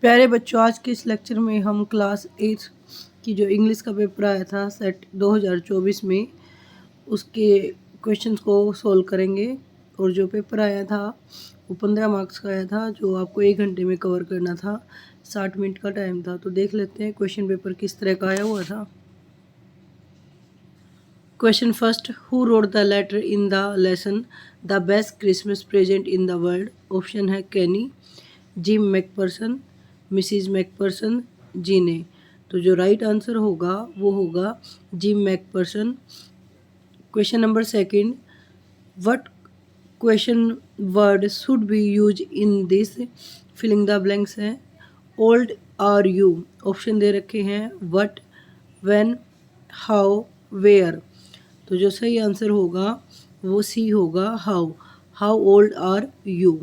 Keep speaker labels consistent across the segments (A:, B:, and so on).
A: प्यारे बच्चों, आज के इस लेक्चर में हम क्लास 8 की जो इंग्लिश का पेपर आया था सेट 2024 में उसके क्वेश्चंस को सोल्व करेंगे। और जो पेपर आया था वो 15 मार्क्स का आया था, जो आपको 1 घंटे में कवर करना था। 60 मिनट का टाइम था। तो देख लेते हैं क्वेश्चन पेपर किस तरह का आया हुआ था। Question first, who wrote the letter in the lesson the best Christmas present in the world. Option है Kenny, Jim Macpherson, Mrs Macpherson, Jeannie. तो जो राइट आंसर होगा वो होगा Jim Macpherson. Question number second, what question word should be use in this, filling the blanks है। Old are you, option दे रखे हैं व्हाट, व्हेन, हाउ, वेयर। तो जो सही आंसर होगा वो सी होगा how. How old are you.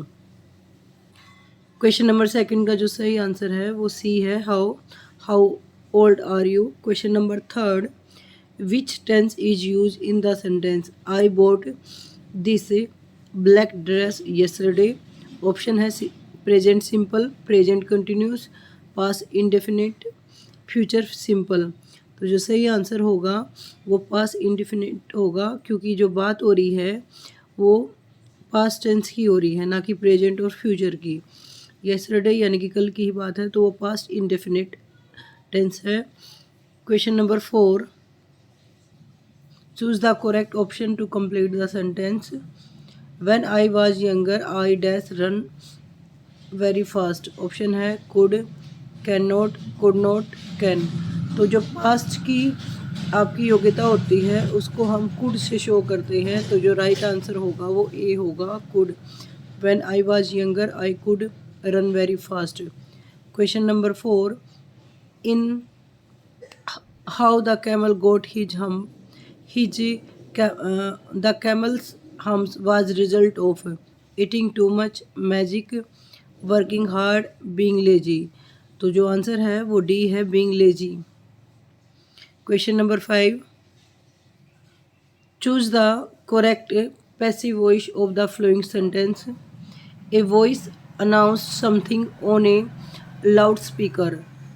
A: Question number second का जो सही आंसर है वो सी है how. How old are you. Question number third, which tense is use in the sentence I bought this black dress yesterday. Option है present simple, present continuous, past indefinite, future simple. तो जो सही answer होगा वो पास indefinite होगा, क्योंकि जो बात हो रही है वो पास्ट टेंस की हो रही है, ना कि प्रेजेंट और फ्यूचर की। येस्टरडे यानी कि कल की ही बात है, तो वो पास्ट इंडेफिनिट टेंस है। Question number 4, choose the correct option to complete the sentence. When I was younger I dash run very fast. Option है could, can not, could not, can. तो जो पास्ट की आपकी योग्यता होती है उसको हम कुड से शो करते हैं। तो जो राइट आंसर होगा वो ए होगा, could. When I was younger I could run very fast. Question number 4, in how the camel got his hump his the camel's humps was result of eating too much, magic, working hard, being lazy. तो जो आंसर है वो D है, being lazy. Question number 5, choose the correct passive voice of the following sentence. A voice announce something on a loud speaker.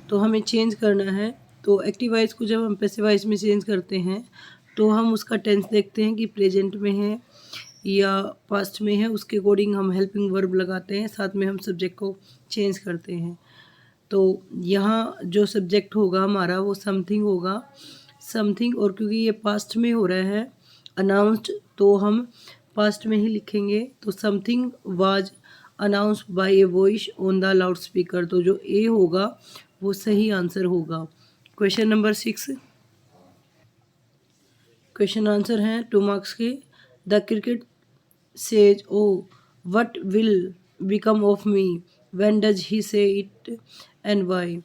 A: तो हमें change करना है। तो एक्टिव वॉइस को जब हम पैसिव वॉइस में चेंज करते हैं तो हम उसका टेंस देखते हैं कि प्रेजेंट में है या पास्ट में है। उसके अकॉर्डिंग हम हेल्पिंग वर्ब लगाते हैं, साथ में हम सब्जेक्ट को चेंज करते हैं। तो यहाँ जो सब्जेक्ट होगा हमारा वो समथिंग होगा, समथिंग। और क्योंकि ये पास्ट में हो रहा है अनाउंस्ड, तो हम पास्ट में ही लिखेंगे। तो something was announced by a voice on the loud speaker. तो जो ए होगा वो सही आंसर होगा। क्वेश्चन नंबर 6, क्वेश्चन आंसर हैं 2 मार्क्स के। The cricket says oh what will become of me, when does he से इट एंड वाई।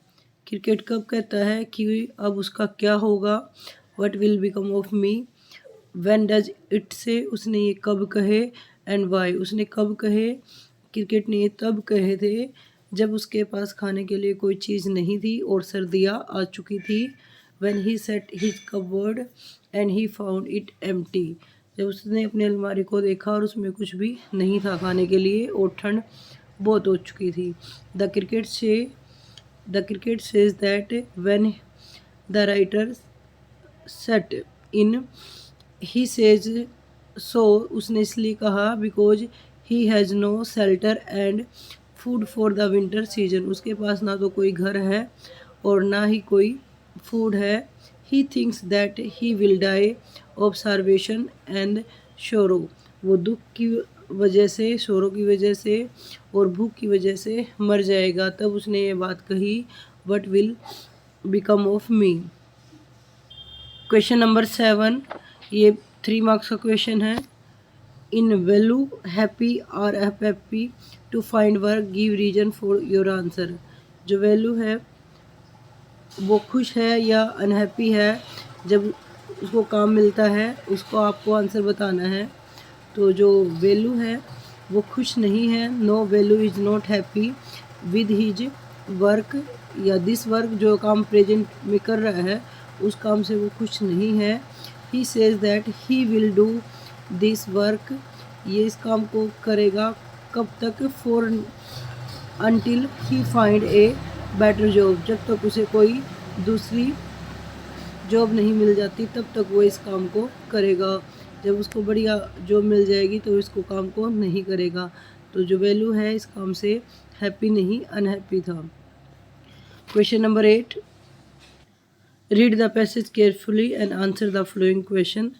A: क्रिकेट कब कहता है कि अब उसका क्या होगा। What will become of me, when does it से उसने ये कब कहे, एंड वाई उसने कब कहे। क्रिकेट ने ये तब कहे थे जब उसके पास खाने के लिए कोई चीज़ नहीं थी और सर्दियाँ आ चुकी थी। When he set his cupboard and he found it empty. जब उसने अपनी अलमारी को देखा और उसमें कुछ भी नहीं था खाने के लिए और ठंड बहुत हो चुकी थी। The cricket says that when the writer set in, he says so उसने इसलिए कहा because he has no shelter and food for the winter season. उसके पास ना तो कोई घर है और ना ही कोई फूड है। He thinks that he will die of starvation and sorrow. वो दुख की वजह से, शोरों की वजह से और भूख की वजह से मर जाएगा। तब उसने ये बात कही, what will become of me. Question number 7, ये 3 मार्क्स का क्वेश्चन है। इन वैल्यू हैप्पी और happy to find work, give reason for your answer. जो वैल्यू है वो खुश है या अनहैप्पी है, जब उसको काम मिलता है उसको आपको आंसर बताना है। तो जो वैल्यू है वो खुश नहीं है। No value is not happy with his work, या दिस वर्क जो काम प्रेजेंट में कर रहा है उस काम से वो खुश नहीं है। He says that he will do this work, ये इस काम को करेगा कब तक, for until he find a better job, जब तक उसे कोई दूसरी जॉब नहीं मिल जाती तब तक वो इस काम को करेगा। जब उसको बढ़िया जॉब मिल जाएगी तो इसको काम को नहीं करेगा। तो जो वैल्यू है इस काम से हैप्पी नहीं अनहैप्पी था। Question number 8, read the passage carefully and answer the following question.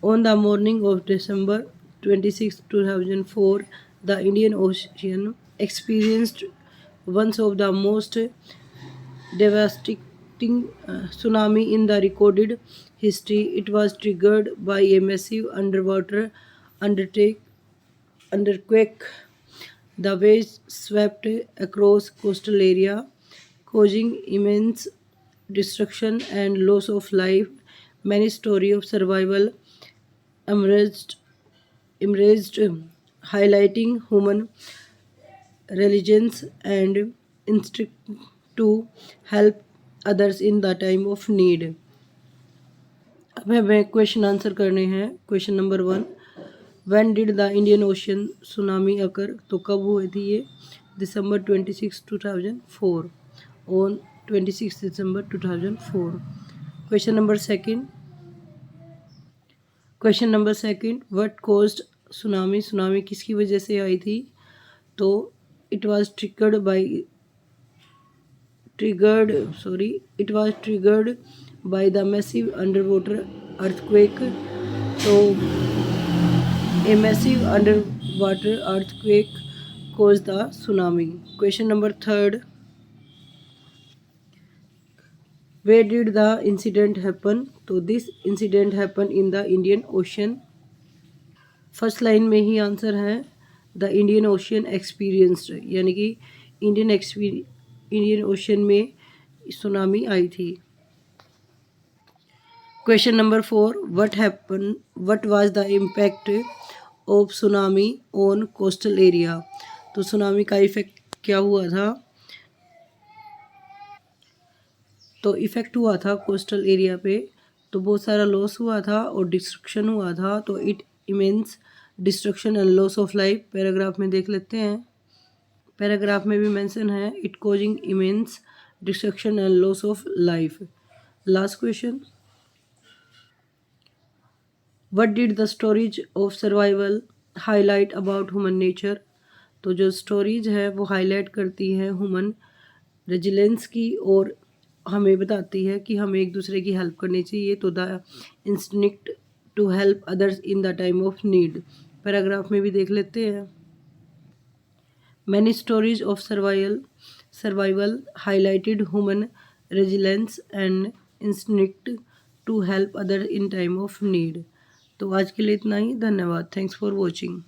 A: On the morning of December 26, 2004, the Indian Ocean experienced one of the most devastating tsunami in the recorded history. It was triggered by a massive underwater undertake, underquake. The waves swept across coastal area, causing immense destruction and loss of life. Many stories of survival emerged, emerged highlighting human religions and instinct to help others in the time of need. अब हमें question answer करने हैं। Question number 1, when did the Indian ocean tsunami occur, तो कब हुई थी ये? December 26, 2004, on 26 December 2004। Question number second, what caused tsunami, tsunami किसकी वजह से आई थी? तो it was triggered by the massive underwater earthquake. तो a massive underwater earthquake cause the tsunami. Question number third, where did the incident happen, तो this incident happen in the Indian ocean. First line में ही answer है the Indian ocean experienced, यानी कि Indian ocean में tsunami आई थी। Question number 4, what was the impact of tsunami on coastal area, तो tsunami का effect क्या हुआ था? तो इफेक्ट हुआ था कोस्टल एरिया पे, तो बहुत सारा लॉस हुआ था और डिस्ट्रक्शन हुआ था। तो it immense destruction and loss of life, paragraph में देख लेते हैं। पैराग्राफ में भी मेंशन है it causing immense destruction and loss of life. Last question, what did the stories of survival highlight about human nature, तो जो स्टोरीज है वो हाईलाइट करती है ह्यूमन रेजिलेंस की और हमें बताती है कि हमें एक दूसरे की हेल्प करनी चाहिए। तो the instinct to help others in the time of need, paragraph में भी देख लेते हैं। Many stories of survival highlighted human resilience and instinct to help other in time of need. तो आज के लिए इतना ही, धन्यवाद, थैंक्स फॉर वॉचिंग।